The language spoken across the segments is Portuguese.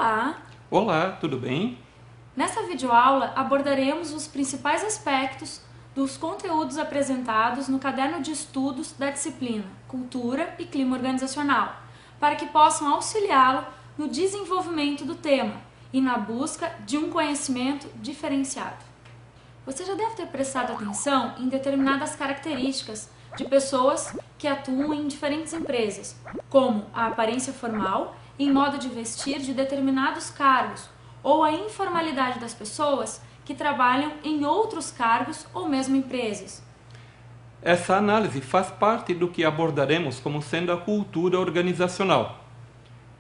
Olá! Olá, tudo bem? Nessa videoaula abordaremos os principais aspectos dos conteúdos apresentados no caderno de estudos da disciplina Cultura e Clima Organizacional, para que possam auxiliá-lo no desenvolvimento do tema e na busca de um conhecimento diferenciado. Você já deve ter prestado atenção em determinadas características de pessoas que atuam em diferentes empresas, como a aparência formal em modo de vestir de determinados cargos, ou a informalidade das pessoas que trabalham em outros cargos ou mesmo empresas. Essa análise faz parte do que abordaremos como sendo a cultura organizacional.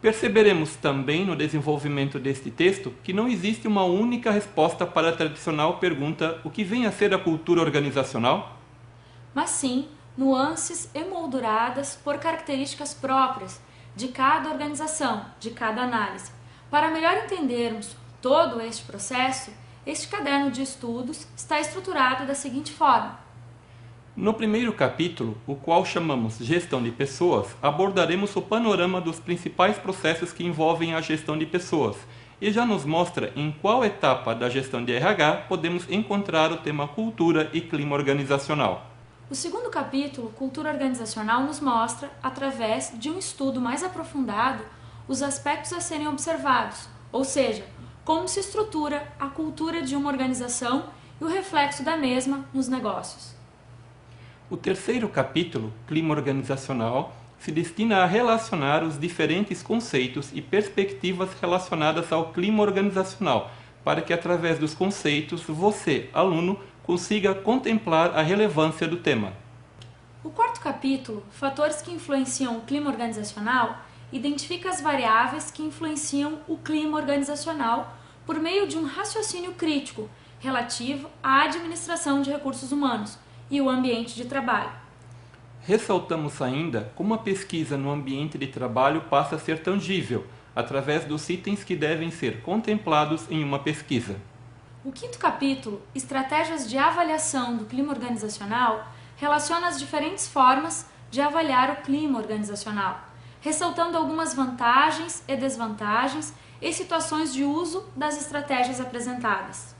Perceberemos também no desenvolvimento deste texto que não existe uma única resposta para a tradicional pergunta: o que vem a ser a cultura organizacional? Mas sim nuances emolduradas por características próprias de cada organização, de cada análise. Para melhor entendermos todo este processo, este caderno de estudos está estruturado da seguinte forma. No primeiro capítulo, o qual chamamos Gestão de Pessoas, abordaremos o panorama dos principais processos que envolvem a gestão de pessoas e já nos mostra em qual etapa da gestão de RH podemos encontrar o tema cultura e clima organizacional. O segundo capítulo, Cultura Organizacional, nos mostra, através de um estudo mais aprofundado, os aspectos a serem observados, ou seja, como se estrutura a cultura de uma organização e o reflexo da mesma nos negócios. O terceiro capítulo, Clima Organizacional, se destina a relacionar os diferentes conceitos e perspectivas relacionadas ao clima organizacional, para que através dos conceitos você, aluno, consiga contemplar a relevância do tema. O quarto capítulo, Fatores que influenciam o clima organizacional, identifica as variáveis que influenciam o clima organizacional por meio de um raciocínio crítico relativo à administração de recursos humanos e o ambiente de trabalho. Ressaltamos ainda como a pesquisa no ambiente de trabalho passa a ser tangível, através dos itens que devem ser contemplados em uma pesquisa. O quinto capítulo, Estratégias de avaliação do clima organizacional, relaciona as diferentes formas de avaliar o clima organizacional, ressaltando algumas vantagens e desvantagens e situações de uso das estratégias apresentadas.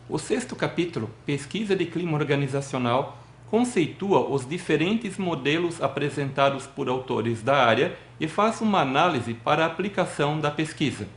O sexto capítulo, Pesquisa de Clima Organizacional, conceitua os diferentes modelos apresentados por autores da área e faz uma análise para a aplicação da pesquisa.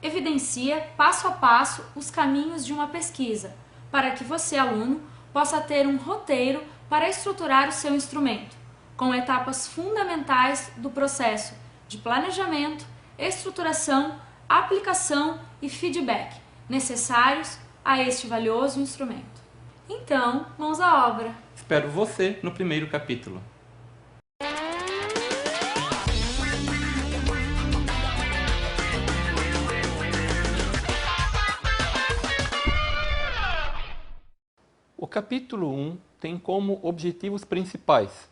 Evidencia passo a passo os caminhos de uma pesquisa, para que você, aluno, possa ter um roteiro para estruturar o seu instrumento, com etapas fundamentais do processo de planejamento, estruturação, aplicação e feedback necessários a este valioso instrumento. Então, mãos à obra! Espero você no primeiro capítulo. O capítulo 1 tem como objetivos principais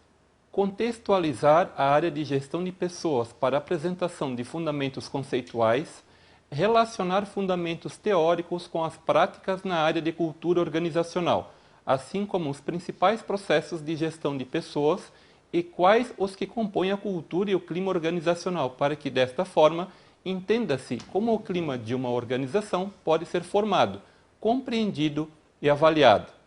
contextualizar a área de gestão de pessoas para apresentação de fundamentos conceituais, relacionar fundamentos teóricos com as práticas na área de cultura organizacional, assim como os principais processos de gestão de pessoas e quais os que compõem a cultura e o clima organizacional, para que desta forma entenda-se como o clima de uma organização pode ser formado, compreendido e avaliado.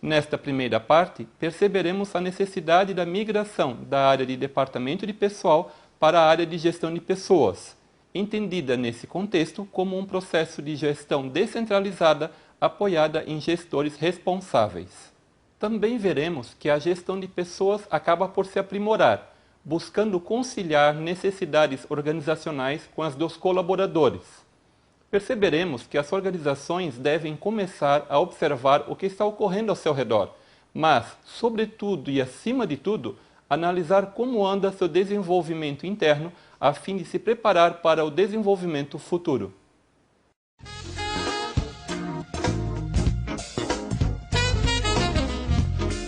Nesta primeira parte, perceberemos a necessidade da migração da área de departamento de pessoal para a área de gestão de pessoas, entendida nesse contexto como um processo de gestão descentralizada apoiada em gestores responsáveis. Também veremos que a gestão de pessoas acaba por se aprimorar, buscando conciliar necessidades organizacionais com as dos colaboradores. Perceberemos que as organizações devem começar a observar o que está ocorrendo ao seu redor, mas, sobretudo e acima de tudo, analisar como anda seu desenvolvimento interno a fim de se preparar para o desenvolvimento futuro.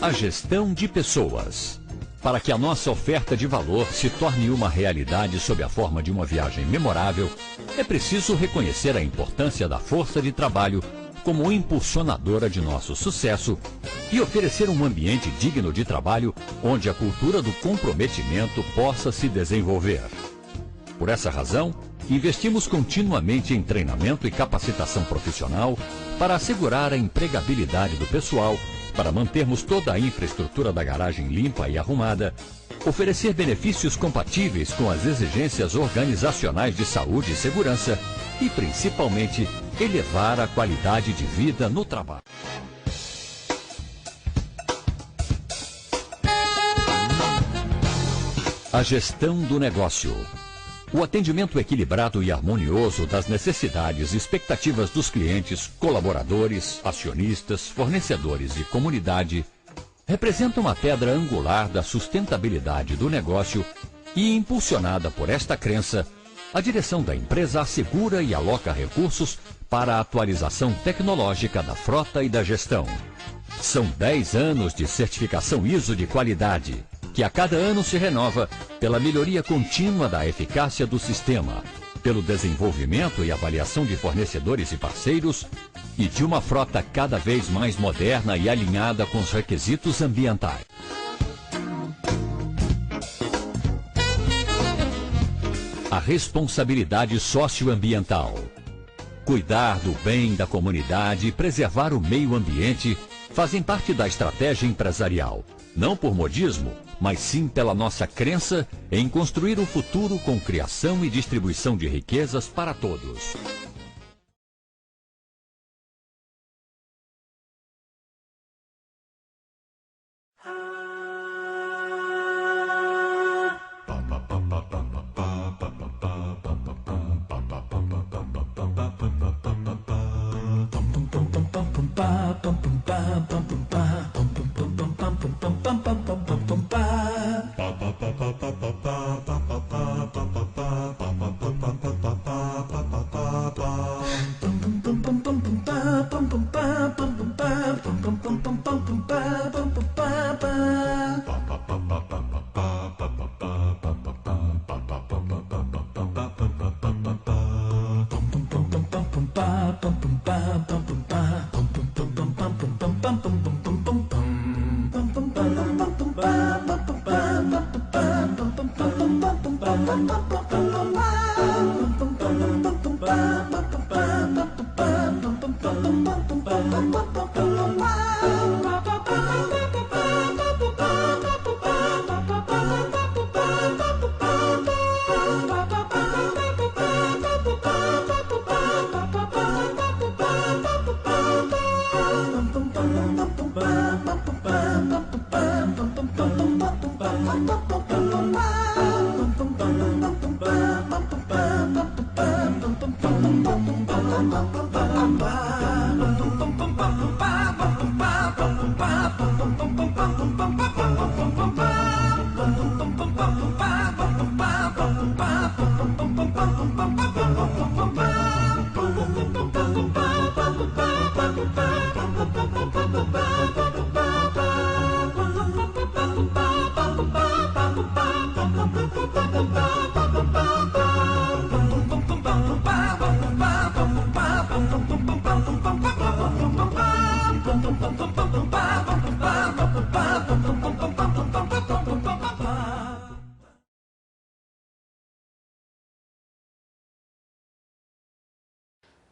A gestão de pessoas. Para que a nossa oferta de valor se torne uma realidade sob a forma de uma viagem memorável, é preciso reconhecer a importância da força de trabalho como impulsionadora de nosso sucesso e oferecer um ambiente digno de trabalho onde a cultura do comprometimento possa se desenvolver. Por essa razão, investimos continuamente em treinamento e capacitação profissional para assegurar a empregabilidade do pessoal, para mantermos toda a infraestrutura da garagem limpa e arrumada, oferecer benefícios compatíveis com as exigências organizacionais de saúde e segurança e, principalmente, elevar a qualidade de vida no trabalho. A gestão do negócio. O atendimento equilibrado e harmonioso das necessidades e expectativas dos clientes, colaboradores, acionistas, fornecedores e comunidade representa uma pedra angular da sustentabilidade do negócio e, impulsionada por esta crença, a direção da empresa assegura e aloca recursos para a atualização tecnológica da frota e da gestão. São 10 anos de certificação ISO de qualidade, que a cada ano se renova pela melhoria contínua da eficácia do sistema, pelo desenvolvimento e avaliação de fornecedores e parceiros e de uma frota cada vez mais moderna e alinhada com os requisitos ambientais. A responsabilidade socioambiental. Cuidar do bem da comunidade e preservar o meio ambiente fazem parte da estratégia empresarial, não por modismo, mas sim pela nossa crença em construir um futuro com criação e distribuição de riquezas para todos.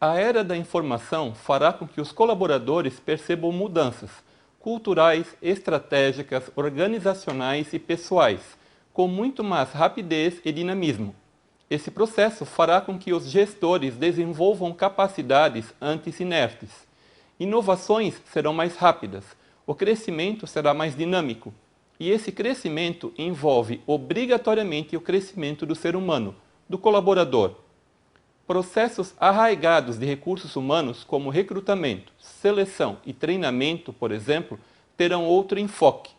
A era da informação fará com que os colaboradores percebam mudanças culturais, estratégicas, organizacionais e pessoais, com muito mais rapidez e dinamismo. Esse processo fará com que os gestores desenvolvam capacidades antes inertes. Inovações serão mais rápidas, o crescimento será mais dinâmico, e esse crescimento envolve obrigatoriamente o crescimento do ser humano, do colaborador. Processos arraigados de recursos humanos, como recrutamento, seleção e treinamento, por exemplo, terão outro enfoque.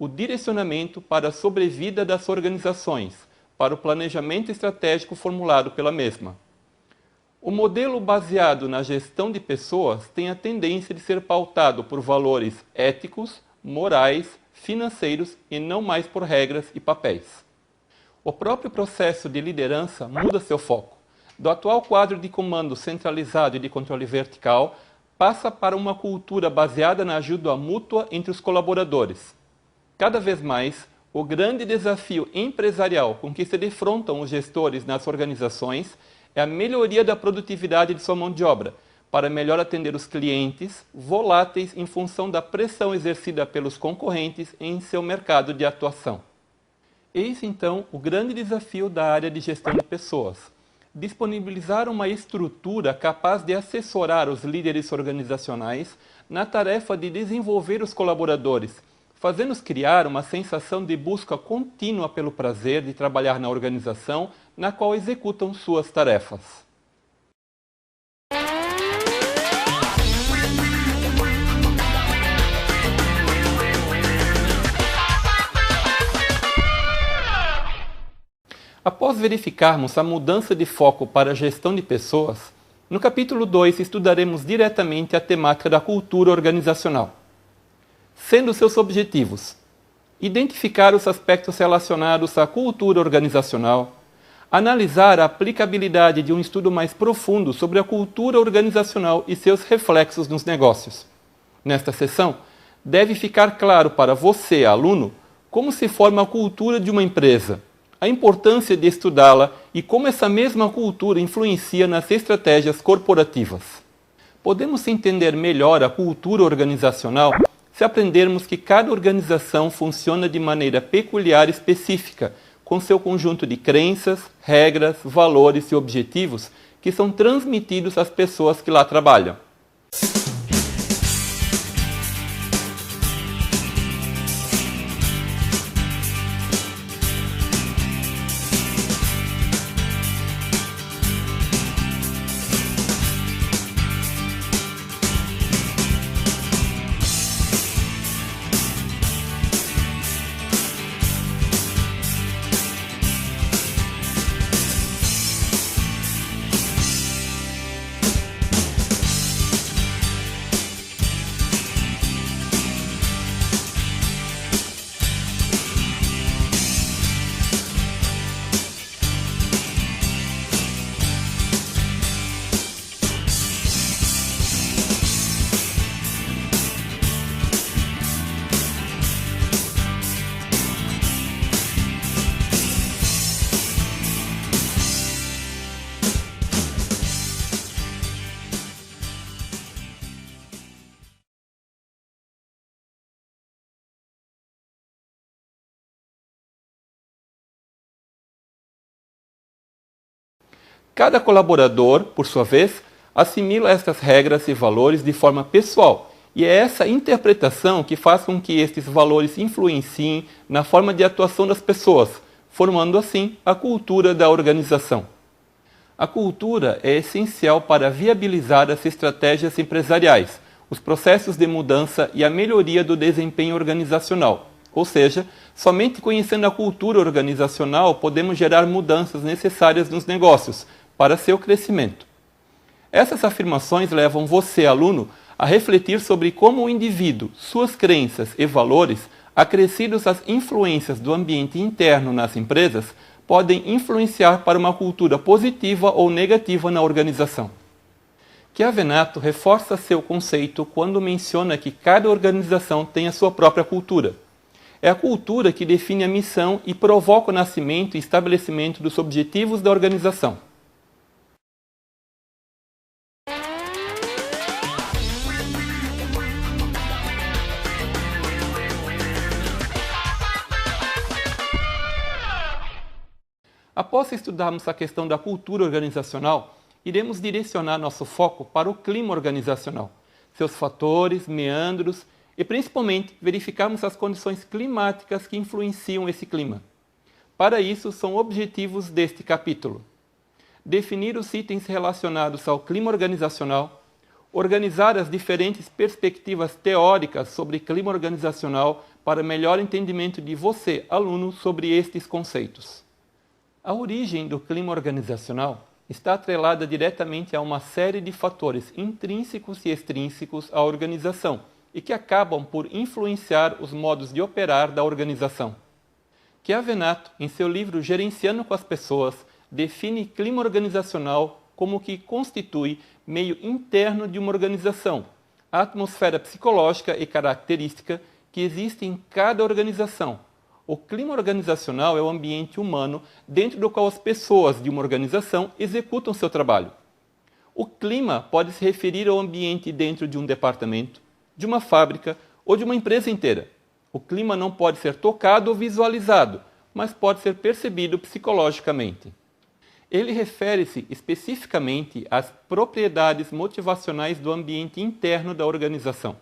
o direcionamento para a sobrevida das organizações, para o planejamento estratégico formulado pela mesma. O modelo baseado na gestão de pessoas tem a tendência de ser pautado por valores éticos, morais, financeiros e não mais por regras e papéis. O próprio processo de liderança muda seu foco. Do atual quadro de comando centralizado e de controle vertical, passa para uma cultura baseada na ajuda mútua entre os colaboradores. Cada vez mais, o grande desafio empresarial com que se defrontam os gestores nas organizações é a melhoria da produtividade de sua mão de obra, para melhor atender os clientes voláteis em função da pressão exercida pelos concorrentes em seu mercado de atuação. Eis então o grande desafio da área de gestão de pessoas: disponibilizar uma estrutura capaz de assessorar os líderes organizacionais na tarefa de desenvolver os colaboradores, fazendo-os criar uma sensação de busca contínua pelo prazer de trabalhar na organização na qual executam suas tarefas. Após verificarmos a mudança de foco para a gestão de pessoas, no capítulo 2 estudaremos diretamente a temática da cultura organizacional. Sendo seus objetivos: identificar os aspectos relacionados à cultura organizacional, analisar a aplicabilidade de um estudo mais profundo sobre a cultura organizacional e seus reflexos nos negócios. Nesta sessão, deve ficar claro para você, aluno, como se forma a cultura de uma empresa, a importância de estudá-la e como essa mesma cultura influencia nas estratégias corporativas. Podemos entender melhor a cultura organizacional se aprendermos que cada organização funciona de maneira peculiar e específica, com seu conjunto de crenças, regras, valores e objetivos que são transmitidos às pessoas que lá trabalham. Cada colaborador, por sua vez, assimila estas regras e valores de forma pessoal, e é essa interpretação que faz com que estes valores influenciem na forma de atuação das pessoas, formando assim a cultura da organização. A cultura é essencial para viabilizar as estratégias empresariais, os processos de mudança e a melhoria do desempenho organizacional. Ou seja, somente conhecendo a cultura organizacional podemos gerar mudanças necessárias nos negócios para seu crescimento. Essas afirmações levam você, aluno, a refletir sobre como o indivíduo, suas crenças e valores, acrescidos às influências do ambiente interno nas empresas, podem influenciar para uma cultura positiva ou negativa na organização. Chiavenato reforça seu conceito quando menciona que cada organização tem a sua própria cultura. É a cultura que define a missão e provoca o nascimento e estabelecimento dos objetivos da organização. Após estudarmos a questão da cultura organizacional, iremos direcionar nosso foco para o clima organizacional, seus fatores, meandros e, principalmente, verificarmos as condições climáticas que influenciam esse clima. Para isso, são objetivos deste capítulo: definir os itens relacionados ao clima organizacional, organizar as diferentes perspectivas teóricas sobre clima organizacional para melhor entendimento de você, aluno, sobre estes conceitos. A origem do clima organizacional está atrelada diretamente a uma série de fatores intrínsecos e extrínsecos à organização e que acabam por influenciar os modos de operar da organização. Chiavenato, em seu livro Gerenciando com as Pessoas, define clima organizacional como o que constitui meio interno de uma organização, a atmosfera psicológica e característica que existe em cada organização. O clima organizacional é o ambiente humano dentro do qual as pessoas de uma organização executam seu trabalho. O clima pode se referir ao ambiente dentro de um departamento, de uma fábrica ou de uma empresa inteira. O clima não pode ser tocado ou visualizado, mas pode ser percebido psicologicamente. Ele refere-se especificamente às propriedades motivacionais do ambiente interno da organização.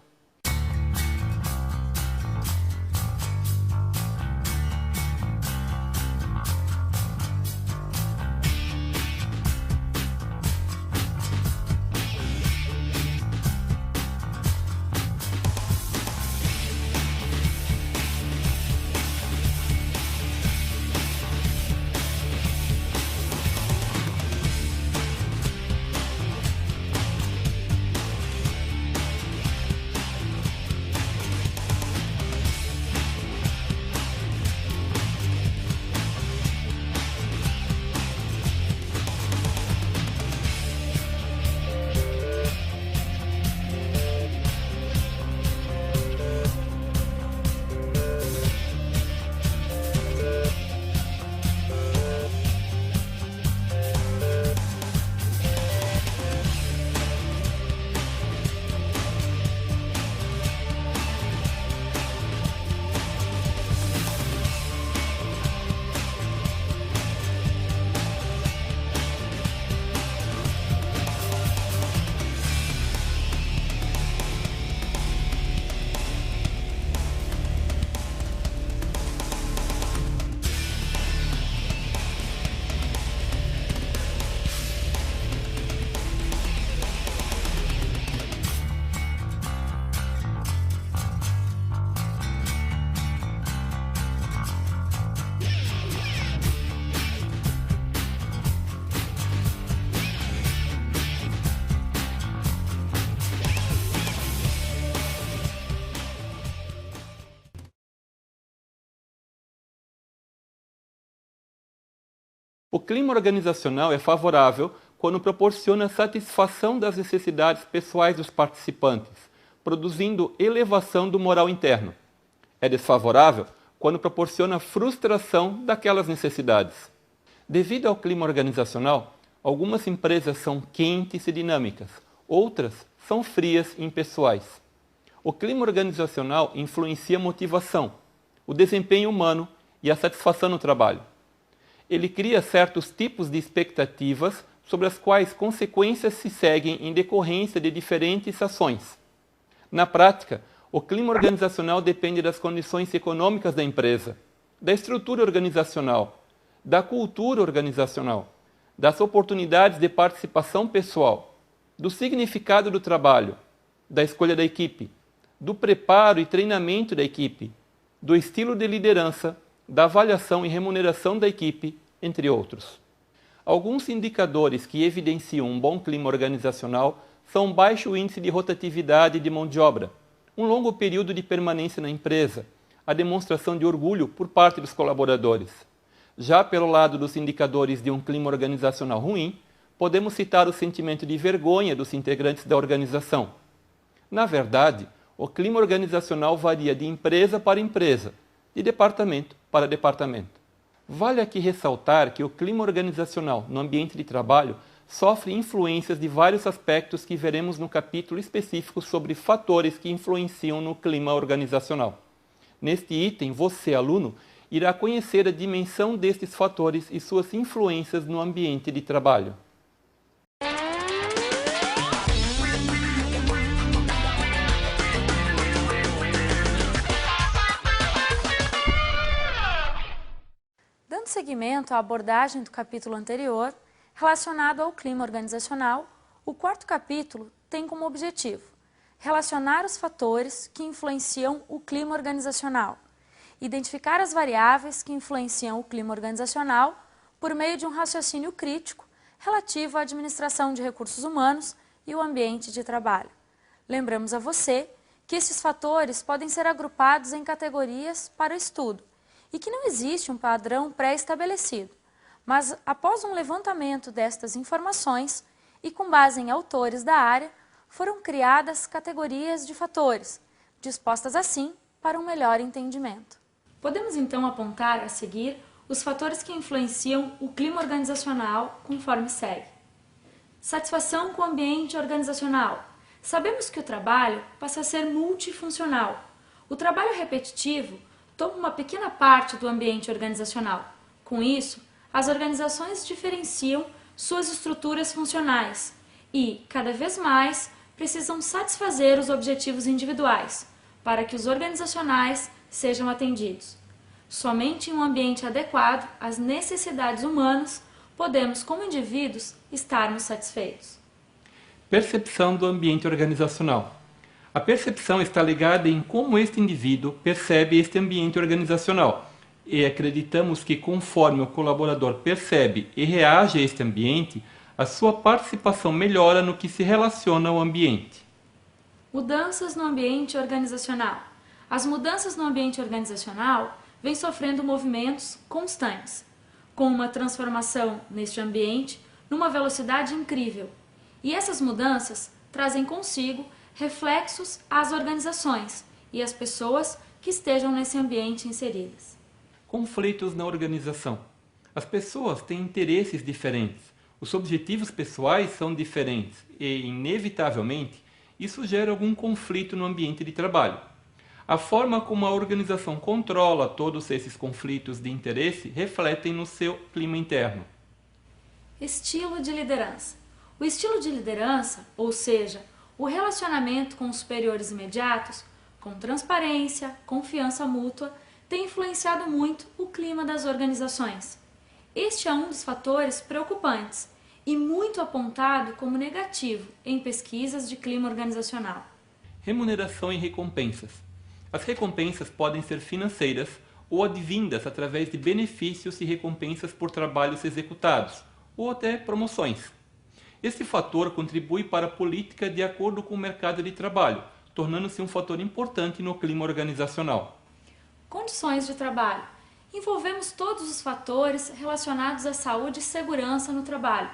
O clima organizacional é favorável quando proporciona satisfação das necessidades pessoais dos participantes, produzindo elevação do moral interno. É desfavorável quando proporciona frustração daquelas necessidades. Devido ao clima organizacional, algumas empresas são quentes e dinâmicas, outras são frias e impessoais. O clima organizacional influencia a motivação, o desempenho humano e a satisfação no trabalho. Ele cria certos tipos de expectativas sobre as quais consequências se seguem em decorrência de diferentes ações. Na prática, o clima organizacional depende das condições econômicas da empresa, da estrutura organizacional, da cultura organizacional, das oportunidades de participação pessoal, do significado do trabalho, da escolha da equipe, do preparo e treinamento da equipe, do estilo de liderança, da avaliação e remuneração da equipe, entre outros. Alguns indicadores que evidenciam um bom clima organizacional são baixo índice de rotatividade de mão de obra, um longo período de permanência na empresa, a demonstração de orgulho por parte dos colaboradores. Já pelo lado dos indicadores de um clima organizacional ruim, podemos citar o sentimento de vergonha dos integrantes da organização. Na verdade, o clima organizacional varia de empresa para empresa, de departamento para departamento. Vale aqui ressaltar que o clima organizacional no ambiente de trabalho sofre influências de vários aspectos que veremos no capítulo específico sobre fatores que influenciam no clima organizacional. Neste item, você, aluno, irá conhecer a dimensão destes fatores e suas influências no ambiente de trabalho. Dando seguimento à abordagem do capítulo anterior, relacionado ao clima organizacional, o quarto capítulo tem como objetivo relacionar os fatores que influenciam o clima organizacional, identificar as variáveis que influenciam o clima organizacional por meio de um raciocínio crítico relativo à administração de recursos humanos e o ambiente de trabalho. Lembramos a você que esses fatores podem ser agrupados em categorias para estudo e que não existe um padrão pré-estabelecido, mas após um levantamento destas informações e com base em autores da área, foram criadas categorias de fatores, dispostas assim para um melhor entendimento. Podemos então apontar a seguir os fatores que influenciam o clima organizacional conforme segue. Satisfação com o ambiente organizacional. Sabemos que o trabalho passa a ser multifuncional. O trabalho repetitivo toma uma pequena parte do ambiente organizacional. Com isso, as organizações diferenciam suas estruturas funcionais e, cada vez mais, precisam satisfazer os objetivos individuais para que os organizacionais sejam atendidos. Somente em um ambiente adequado às necessidades humanas podemos, como indivíduos, estarmos satisfeitos. Percepção do ambiente organizacional. A percepção está ligada em como este indivíduo percebe este ambiente organizacional e acreditamos que conforme o colaborador percebe e reage a este ambiente, a sua participação melhora no que se relaciona ao ambiente. Mudanças no ambiente organizacional. As mudanças no ambiente organizacional vêm sofrendo movimentos constantes, com uma transformação neste ambiente numa velocidade incrível. E essas mudanças trazem consigo reflexos às organizações e às pessoas que estejam nesse ambiente inseridas. Conflitos na organização. As pessoas têm interesses diferentes, os objetivos pessoais são diferentes e, inevitavelmente, isso gera algum conflito no ambiente de trabalho. A forma como a organização controla todos esses conflitos de interesse refletem no seu clima interno. Estilo de liderança. O estilo de liderança, ou seja, o relacionamento com os superiores imediatos, com transparência, confiança mútua, tem influenciado muito o clima das organizações. Este é um dos fatores preocupantes e muito apontado como negativo em pesquisas de clima organizacional. Remuneração e recompensas. As recompensas podem ser financeiras ou advindas através de benefícios e recompensas por trabalhos executados, ou até promoções. Este fator contribui para a política de acordo com o mercado de trabalho, tornando-se um fator importante no clima organizacional. Condições de trabalho. Envolvemos todos os fatores relacionados à saúde e segurança no trabalho,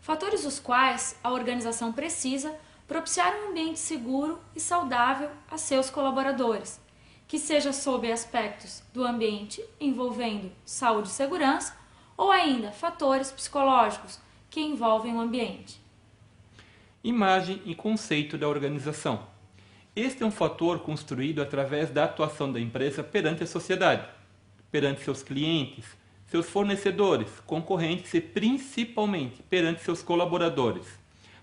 fatores os quais a organização precisa propiciar um ambiente seguro e saudável a seus colaboradores, que seja sob aspectos do ambiente envolvendo saúde e segurança, ou ainda fatores psicológicos que envolvem o ambiente. Imagem e conceito da organização. Este é um fator construído através da atuação da empresa perante a sociedade, perante seus clientes, seus fornecedores, concorrentes e principalmente perante seus colaboradores.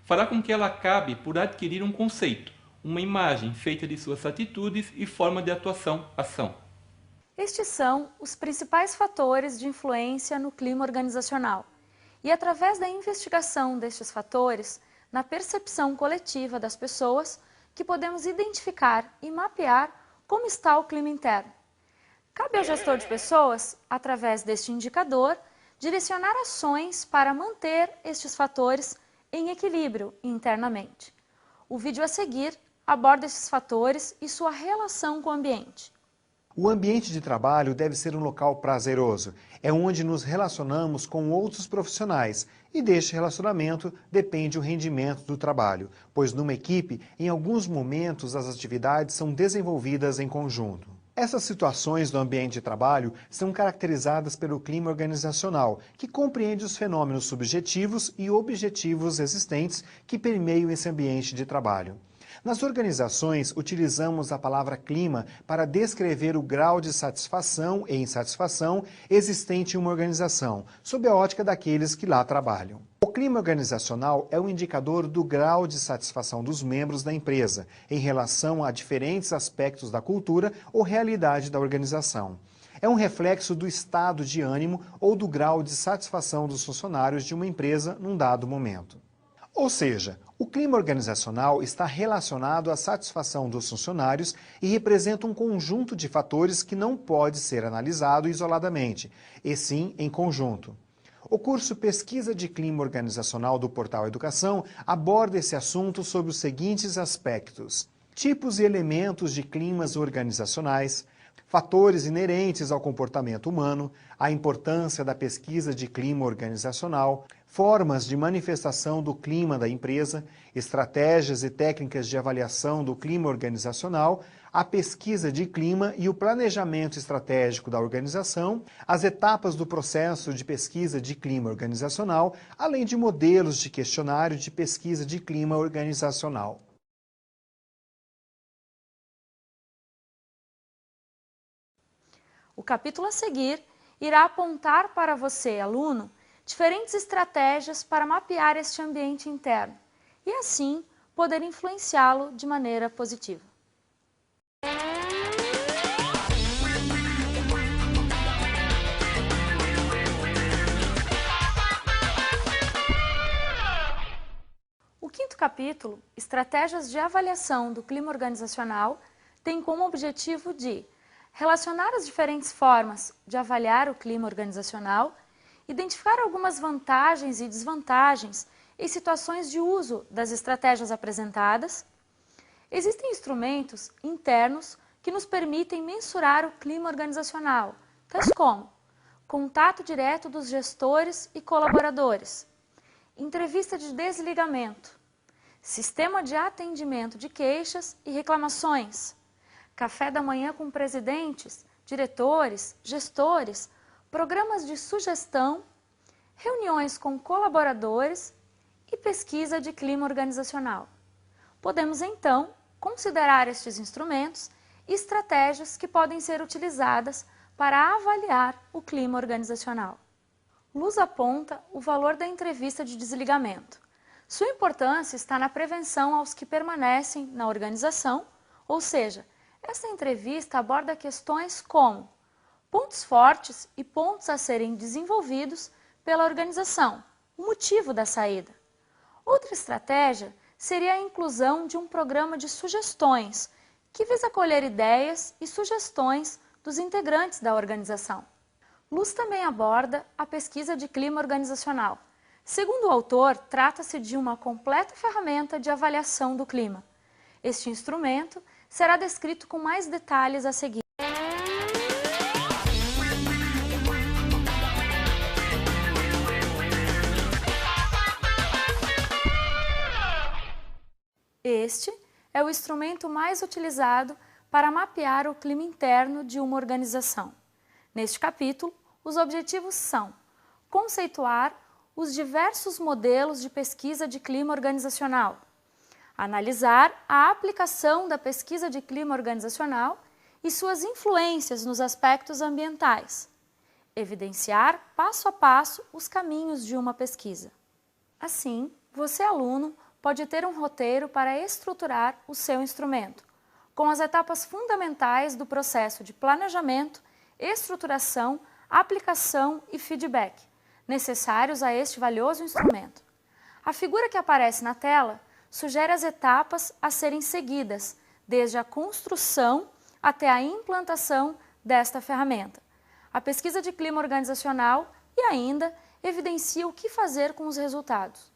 Fará com que ela acabe por adquirir um conceito, uma imagem feita de suas atitudes e forma de ação. Estes são os principais fatores de influência no clima organizacional. E através da investigação destes fatores, na percepção coletiva das pessoas, que podemos identificar e mapear como está o clima interno. Cabe ao gestor de pessoas, através deste indicador, direcionar ações para manter estes fatores em equilíbrio internamente. O vídeo a seguir aborda esses fatores e sua relação com o ambiente. O ambiente de trabalho deve ser um local prazeroso. É onde nos relacionamos com outros profissionais e deste relacionamento depende o rendimento do trabalho, pois numa equipe, em alguns momentos, as atividades são desenvolvidas em conjunto. Essas situações do ambiente de trabalho são caracterizadas pelo clima organizacional, que compreende os fenômenos subjetivos e objetivos existentes que permeiam esse ambiente de trabalho. Nas organizações, utilizamos a palavra clima para descrever o grau de satisfação e insatisfação existente em uma organização, sob a ótica daqueles que lá trabalham. O clima organizacional é um indicador do grau de satisfação dos membros da empresa em relação a diferentes aspectos da cultura ou realidade da organização. É um reflexo do estado de ânimo ou do grau de satisfação dos funcionários de uma empresa num dado momento. Ou seja, o clima organizacional está relacionado à satisfação dos funcionários e representa um conjunto de fatores que não pode ser analisado isoladamente, e sim em conjunto. O curso Pesquisa de Clima Organizacional do Portal Educação aborda esse assunto sob os seguintes aspectos: tipos e elementos de climas organizacionais, fatores inerentes ao comportamento humano, a importância da pesquisa de clima organizacional, formas de manifestação do clima da empresa, estratégias e técnicas de avaliação do clima organizacional, a pesquisa de clima e o planejamento estratégico da organização, as etapas do processo de pesquisa de clima organizacional, além de modelos de questionário de pesquisa de clima organizacional. O capítulo a seguir irá apontar para você, aluno, diferentes estratégias para mapear este ambiente interno e, assim, poder influenciá-lo de maneira positiva. O quinto capítulo, Estratégias de Avaliação do Clima Organizacional, tem como objetivo de relacionar as diferentes formas de avaliar o clima organizacional, identificar algumas vantagens e desvantagens em situações de uso das estratégias apresentadas. Existem instrumentos internos que nos permitem mensurar o clima organizacional, tais como contato direto dos gestores e colaboradores, entrevista de desligamento, sistema de atendimento de queixas e reclamações, café da manhã com presidentes, diretores, gestores, programas de sugestão, reuniões com colaboradores e pesquisa de clima organizacional. Podemos, então, considerar estes instrumentos e estratégias que podem ser utilizadas para avaliar o clima organizacional. Luz aponta o valor da entrevista de desligamento. Sua importância está na prevenção aos que permanecem na organização, ou seja, esta entrevista aborda questões como pontos fortes e pontos a serem desenvolvidos pela organização, o motivo da saída. Outra estratégia seria a inclusão de um programa de sugestões, que visa colher ideias e sugestões dos integrantes da organização. Luz também aborda a pesquisa de clima organizacional. Segundo o autor, trata-se de uma completa ferramenta de avaliação do clima. Este instrumento será descrito com mais detalhes a seguir. Este é o instrumento mais utilizado para mapear o clima interno de uma organização. Neste capítulo, os objetivos são conceituar os diversos modelos de pesquisa de clima organizacional, analisar a aplicação da pesquisa de clima organizacional e suas influências nos aspectos ambientais, evidenciar passo a passo os caminhos de uma pesquisa. Assim, você, aluno, pode ter um roteiro para estruturar o seu instrumento, com as etapas fundamentais do processo de planejamento, estruturação, aplicação e feedback, necessários a este valioso instrumento. A figura que aparece na tela sugere as etapas a serem seguidas, desde a construção até a implantação desta ferramenta. A pesquisa de clima organizacional e ainda evidencia o que fazer com os resultados.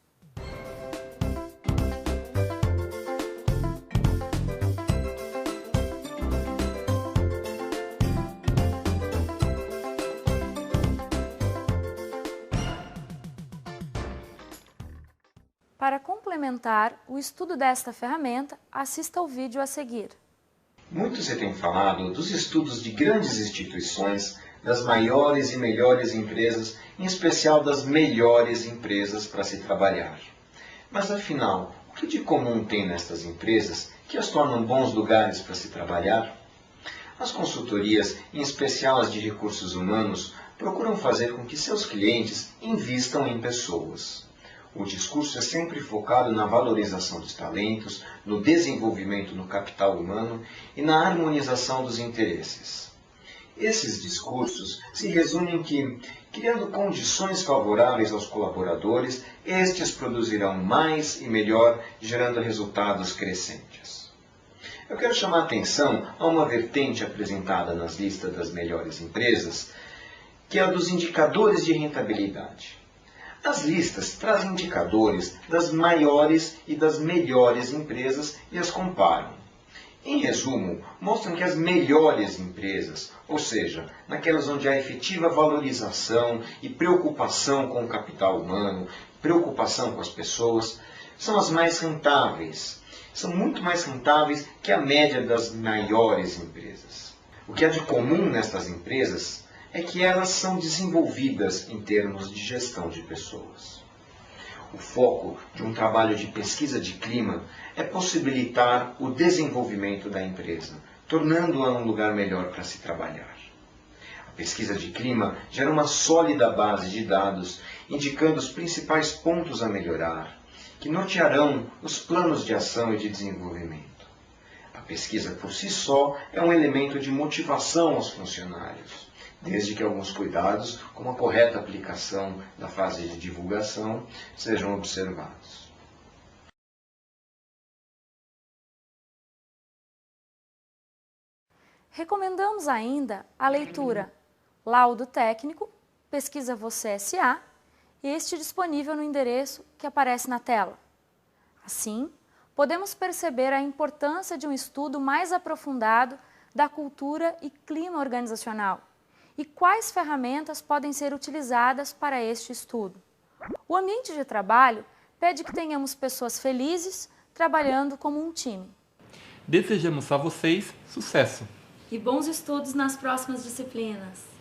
Para complementar o estudo desta ferramenta, assista ao vídeo a seguir. Muito se tem falado dos estudos de grandes instituições, das maiores e melhores empresas, em especial das melhores empresas para se trabalhar. Mas afinal, o que de comum tem nestas empresas que as tornam bons lugares para se trabalhar? As consultorias, em especial as de recursos humanos, procuram fazer com que seus clientes invistam em pessoas. O discurso é sempre focado na valorização dos talentos, no desenvolvimento no capital humano e na harmonização dos interesses. Esses discursos se resumem que Criando condições favoráveis aos colaboradores, estes produzirão mais e melhor, gerando resultados crescentes. Eu quero chamar a atenção a uma vertente apresentada nas listas das melhores empresas, que é a dos indicadores de rentabilidade. As listas trazem indicadores das maiores e das melhores empresas e as comparam. Em resumo, mostram que as melhores empresas, ou seja, naquelas onde há efetiva valorização e preocupação com o capital humano, preocupação com as pessoas, são as mais rentáveis. São muito mais rentáveis que a média das maiores empresas. O que há de comum nestas empresas é que elas são desenvolvidas em termos de gestão de pessoas. O foco de um trabalho de pesquisa de clima é possibilitar o desenvolvimento da empresa, tornando-a um lugar melhor para se trabalhar. A pesquisa de clima gera uma sólida base de dados, indicando os principais pontos a melhorar, que nortearão os planos de ação e de desenvolvimento. A pesquisa por si só é um elemento de motivação aos funcionários, desde que alguns cuidados, como a correta aplicação da fase de divulgação, sejam observados. Recomendamos ainda a leitura Laudo Técnico, Pesquisa Você S.A., este disponível no endereço que aparece na tela. Assim, podemos perceber a importância de um estudo mais aprofundado da cultura e clima organizacional e quais ferramentas podem ser utilizadas para este estudo. O ambiente de trabalho pede que tenhamos pessoas felizes trabalhando como um time. Desejamos a vocês sucesso! E bons estudos nas próximas disciplinas!